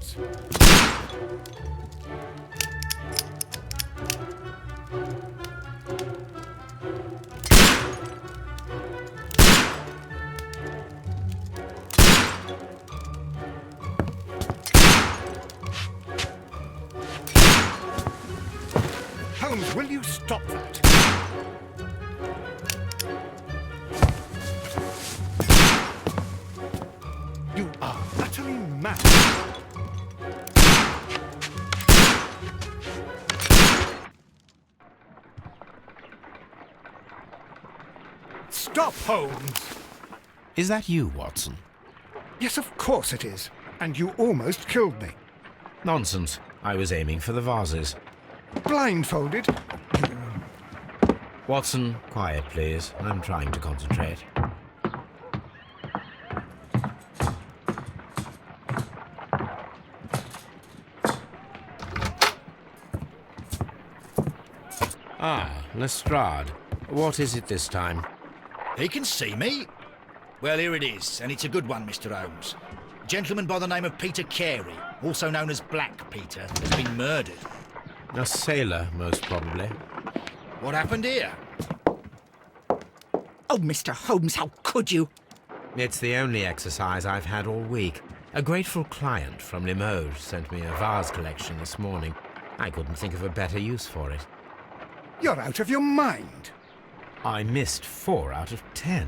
Holmes. Holmes, will you stop that? You are utterly mad. Stop, Holmes! Is that you, Watson? Yes, of course it is. And you almost killed me. Nonsense. I was aiming for the vases. Blindfolded? Watson, quiet, please. I'm trying to concentrate. Ah, Lestrade. What is it this time? He can see me. Well, here it is, and it's a good one, Mr. Holmes. A gentleman by the name of Peter Carey, also known as Black Peter, has been murdered. A sailor, most probably. What happened here? Oh, Mr. Holmes, how could you? It's the only exercise I've had all week. A grateful client from Limoges sent me a vase collection this morning. I couldn't think of a better use for it. You're out of your mind. I missed 4 out of 10.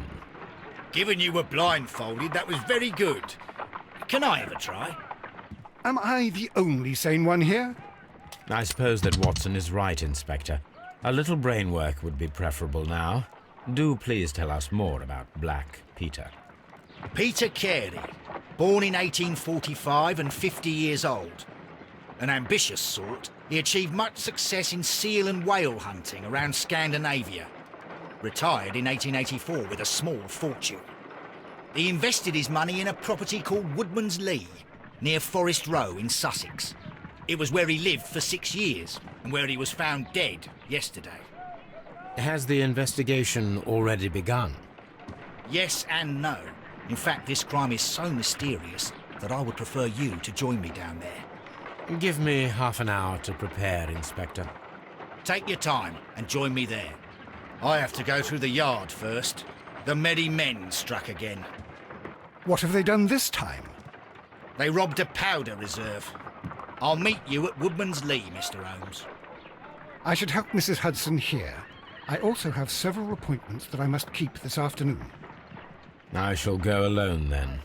Given you were blindfolded, that was very good. Can I have a try? Am I the only sane one here? I suppose that Watson is right, Inspector. A little brain work would be preferable now. Do please tell us more about Black Peter. Peter Carey, born in 1845 and 50 years old. An ambitious sort, he achieved much success in seal and whale hunting around Scandinavia. Retired in 1884 with a small fortune. He invested his money in a property called Woodman's Lee, near Forest Row in Sussex. It was where he lived for 6 years, and where he was found dead yesterday. Has the investigation already begun? Yes and no. In fact, this crime is so mysterious that I would prefer you to join me down there. Give me half an hour to prepare, Inspector. Take your time and join me there. I have to go through the yard first. The Merry Men struck again. What have they done this time? They robbed a powder reserve. I'll meet you at Woodman's Lee, Mr. Holmes. I should help Mrs. Hudson here. I also have several appointments that I must keep this afternoon. I shall go alone, then.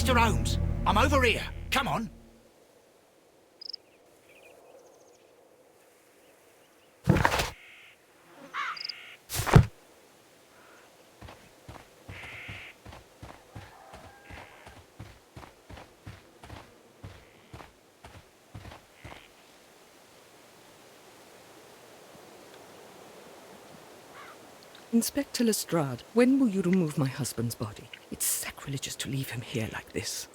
Mr. Holmes, I'm over here. Come on. Inspector Lestrade, when will you remove my husband's body? It's sacrilegious to leave him here like this.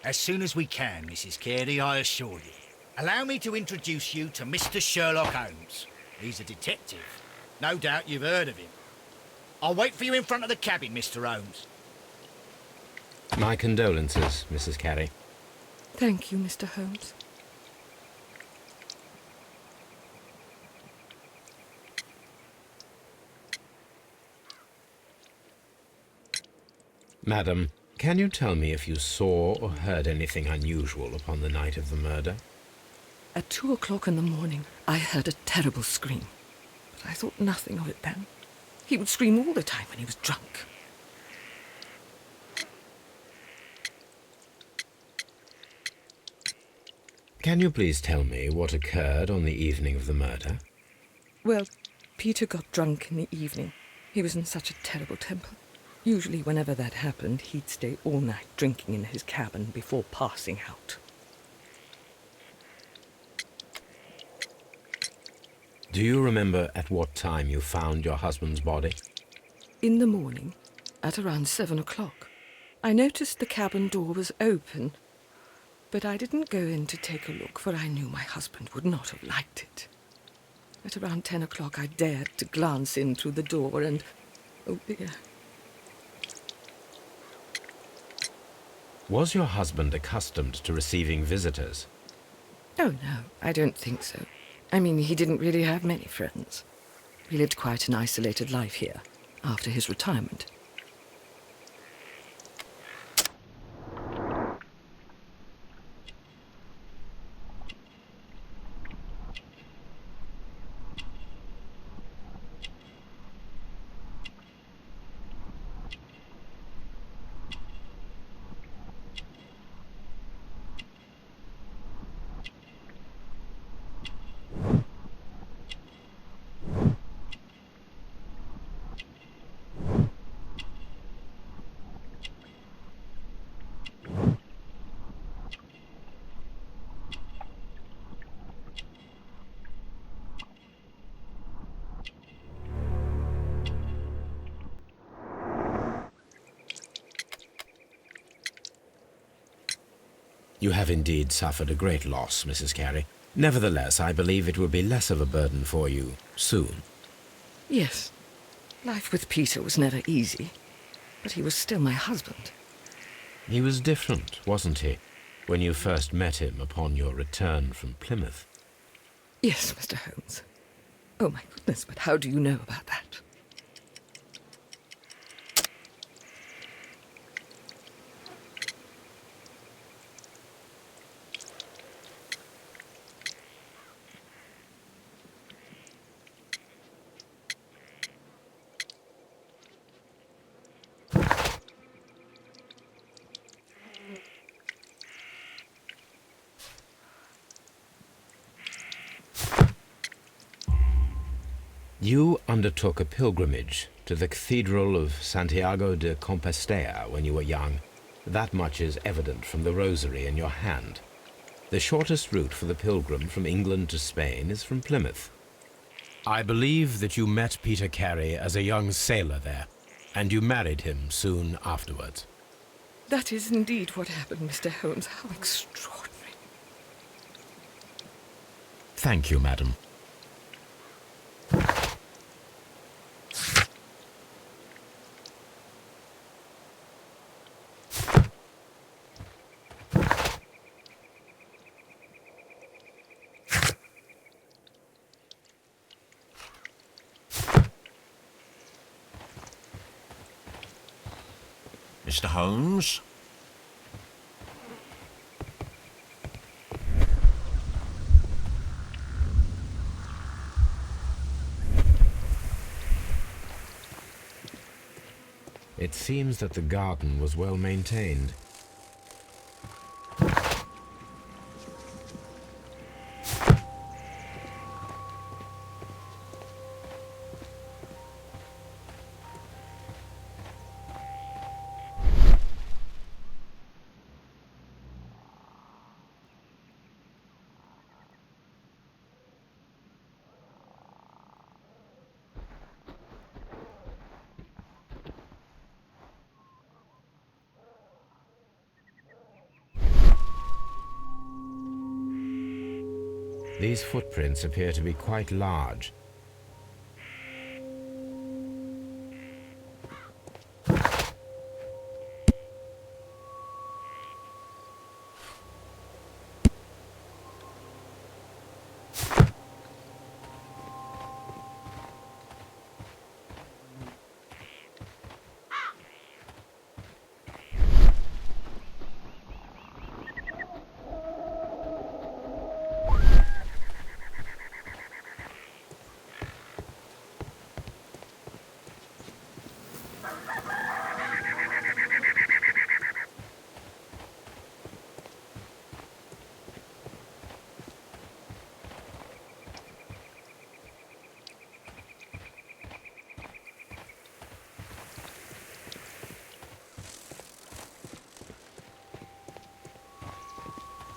As soon as we can, Mrs. Carey, I assure you. Allow me to introduce you to Mr. Sherlock Holmes. He's a detective. No doubt you've heard of him. I'll wait for you in front of the cabin, Mr. Holmes. My condolences, Mrs. Carey. Thank you, Mr. Holmes. Madam, can you tell me if you saw or heard anything unusual upon the night of the murder? At 2 o'clock in the morning, I heard a terrible scream. But I thought nothing of it then. He would scream all the time when he was drunk. Can you please tell me what occurred on the evening of the murder? Well, Peter got drunk in the evening. He was in such a terrible temper. Usually whenever that happened, he'd stay all night drinking in his cabin before passing out. Do you remember at what time you found your husband's body? In the morning, at around 7 o'clock, I noticed the cabin door was open, but I didn't go in to take a look, for I knew my husband would not have liked it. At around 10 o'clock, I dared to glance in through the door and, oh dear. Was your husband accustomed to receiving visitors? Oh, no, I don't think so. I mean, he didn't really have many friends. He lived quite an isolated life here, after his retirement. You have indeed suffered a great loss, Mrs. Carey. Nevertheless, I believe it will be less of a burden for you soon. Yes, life with Peter was never easy, but he was still my husband. He was different, wasn't he, when you first met him upon your return from Plymouth? Yes, Mr. Holmes. Oh, my goodness, but how do you know about that? You undertook a pilgrimage to the Cathedral of Santiago de Compostela when you were young. That much is evident from the rosary in your hand. The shortest route for the pilgrim from England to Spain is from Plymouth. I believe that you met Peter Carey as a young sailor there, and you married him soon afterwards. That is indeed what happened, Mr. Holmes. How extraordinary. Thank you, madam. Mr. Holmes? It seems that the garden was well maintained. These footprints appear to be quite large.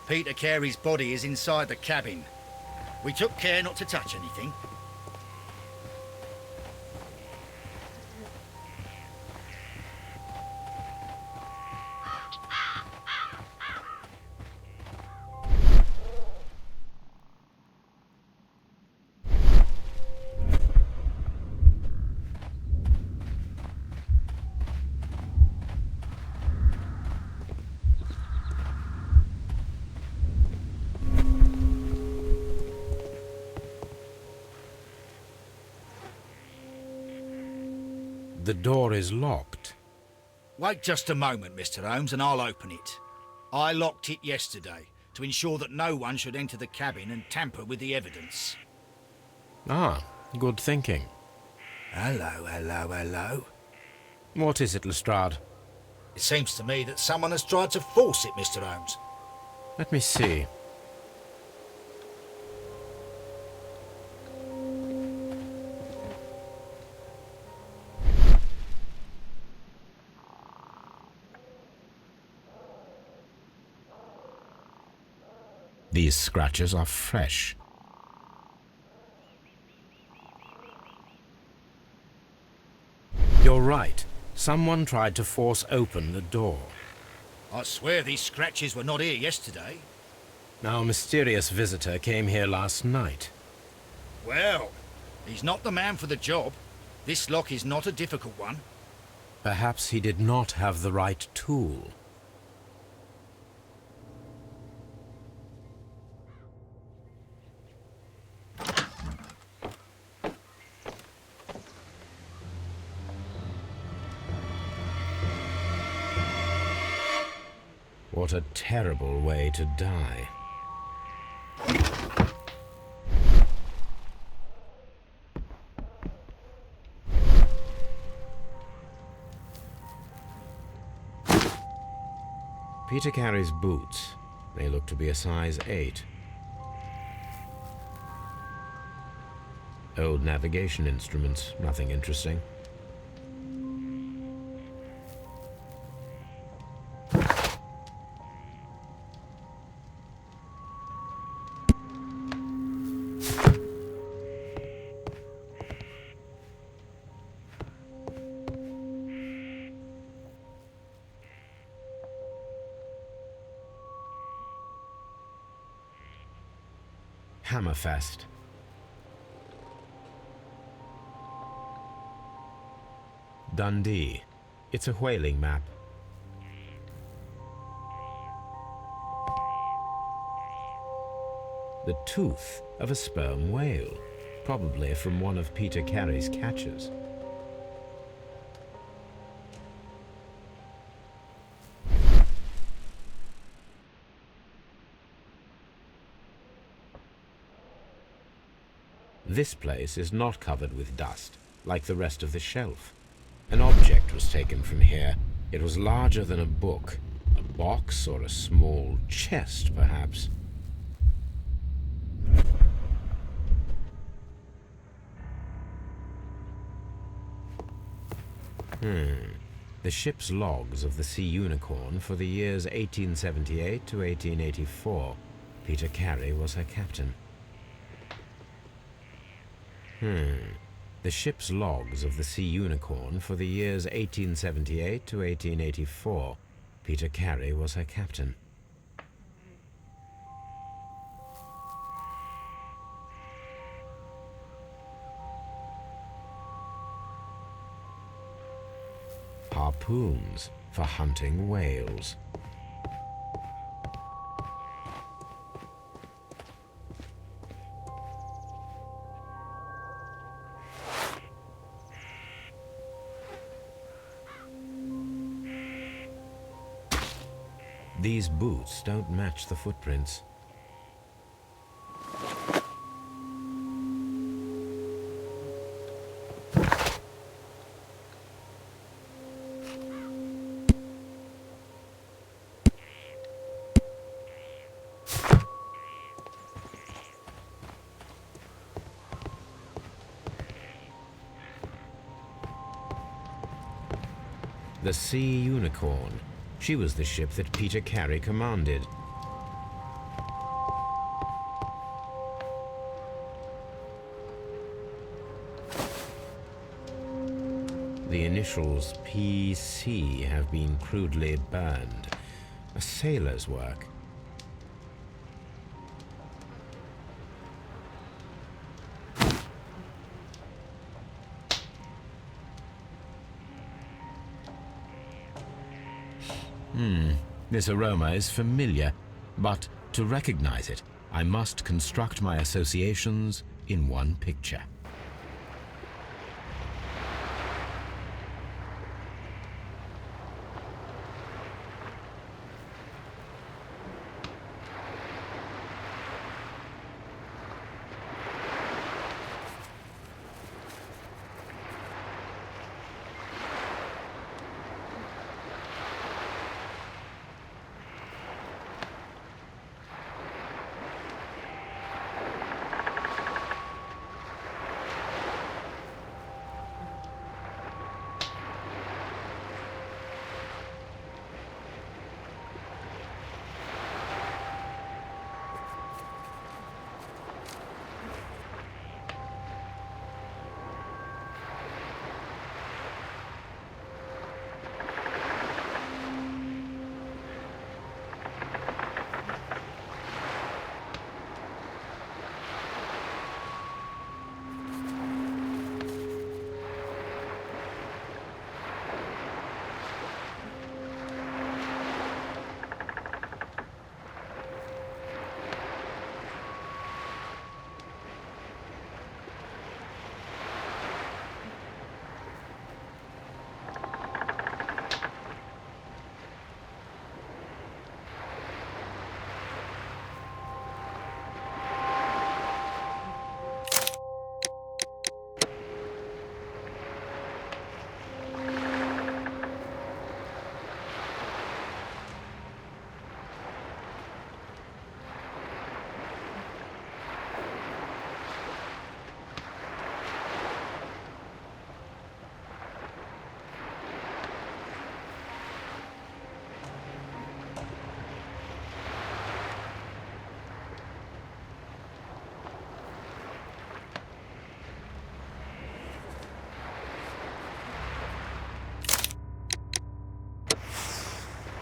Peter Carey's body is inside the cabin. We took care not to touch anything. The door is locked. Wait just a moment, Mr. Holmes, and I'll open it. I locked it yesterday to ensure that no one should enter the cabin and tamper with the evidence. Ah, good thinking. Hello, hello, hello. What is it, Lestrade? It seems to me that someone has tried to force it, Mr. Holmes. Let me see. These scratches are fresh. You're right. Someone tried to force open the door. I swear these scratches were not here yesterday. Our mysterious visitor came here last night. Well, he's not the man for the job. This lock is not a difficult one. Perhaps he did not have the right tool. What a terrible way to die. Peter Carey's boots. They look to be a size 8. Old navigation instruments, nothing interesting. Hammerfest. Dundee. It's a whaling map. The tooth of a sperm whale, probably from one of Peter Carey's catches. This place is not covered with dust, like the rest of the shelf. An object was taken from here. It was larger than a book, a box or a small chest, perhaps. The ship's logs of the Sea Unicorn for the years 1878 to 1884. Peter Carey was her captain. The ship's logs of the Sea Unicorn for the years 1878 to 1884. Peter Carey was her captain. harpoons for hunting whales. These boots don't match the footprints. The Sea Unicorn. She was the ship that Peter Carey commanded. The initials PC have been crudely burned. A sailor's work. This aroma is familiar, but to recognize it, I must construct my associations in one picture.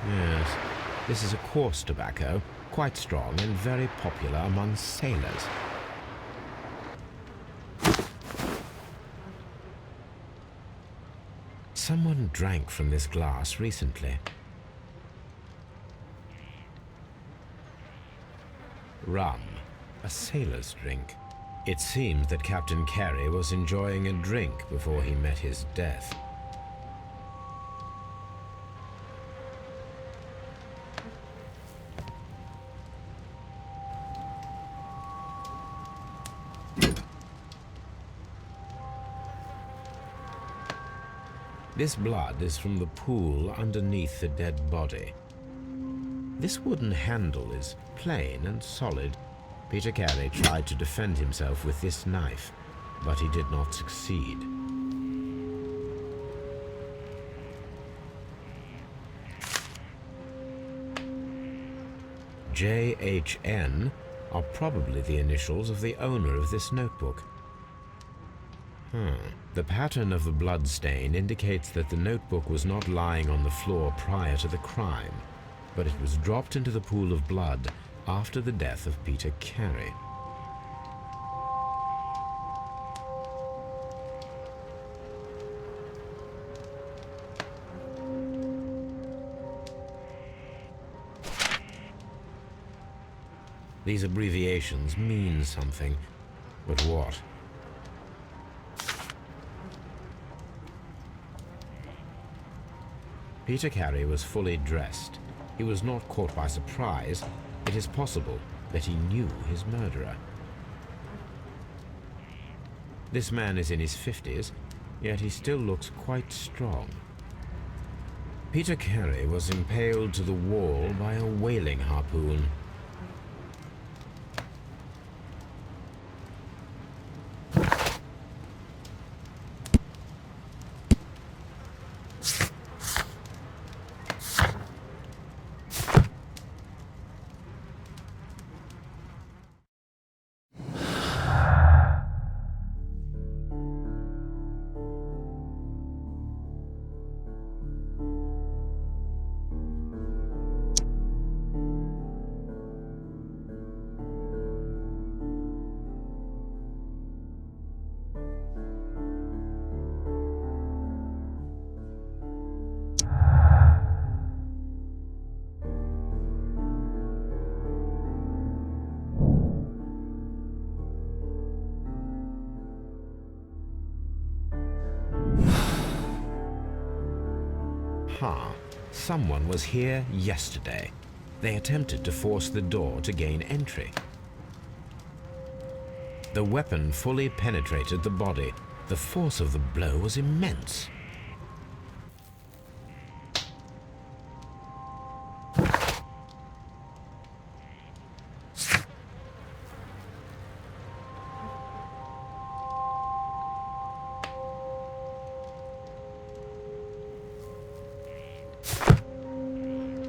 Yes, this is a coarse tobacco, quite strong and very popular among sailors. Someone drank from this glass recently. Rum, a sailor's drink. It seemed that Captain Carey was enjoying a drink before he met his death. This blood is from the pool underneath the dead body. This wooden handle is plain and solid. Peter Carey tried to defend himself with this knife, but he did not succeed. JHN are probably the initials of the owner of this notebook. The pattern of the blood stain indicates that the notebook was not lying on the floor prior to the crime, but it was dropped into the pool of blood after the death of Peter Carey. These abbreviations mean something, but what? Peter Carey was fully dressed. He was not caught by surprise. It is possible that he knew his murderer. This man is in his 50s, yet he still looks quite strong. Peter Carey was impaled to the wall by a whaling harpoon. Someone was here yesterday. They attempted to force the door to gain entry. The weapon fully penetrated the body. The force of the blow was immense.